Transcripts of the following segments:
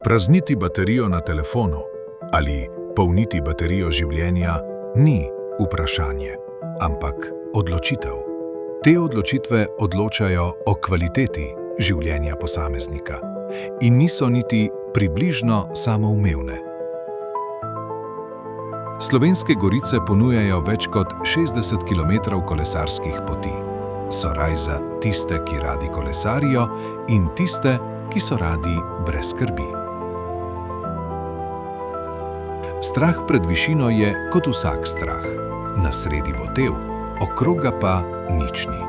Prazniti baterijo na telefonu ali polniti baterijo življenja ni vprašanje, ampak odločitev. Te odločitve odločajo o kvaliteti življenja posameznika in niso niti približno samoumevne. Slovenske gorice ponujajo več kot 60 km kolesarskih poti. So raj za tiste, ki radi kolesarijo, in tiste, ki so radi brez skrbi. Strah pred višino je kot vsak strah. Na sredi votel, okrog ga pa nič ni.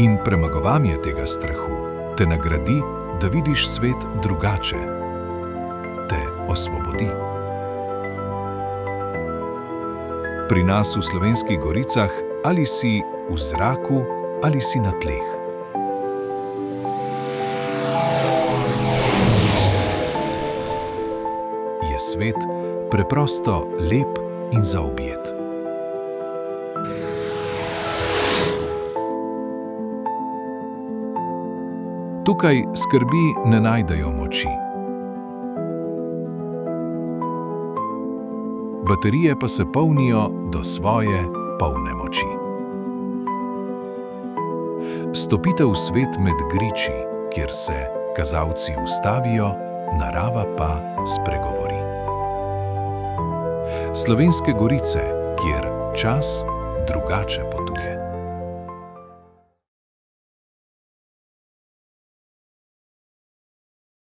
In premagovanje tega strahu te nagradi, da vidiš svet drugače. Te osvobodi. Pri nas v Slovenskih goricah ali si v zraku ali si na tleh. Je svet preprosto lep in zaobjet. Tukaj skrbi ne najdejo moči. Baterije pa se polnijo do svoje polne moči. Stopite v svet med griči, kjer se kazalci ustavijo, narava pa spregovori. Slovenske gorice, kjer čas drugače potuje.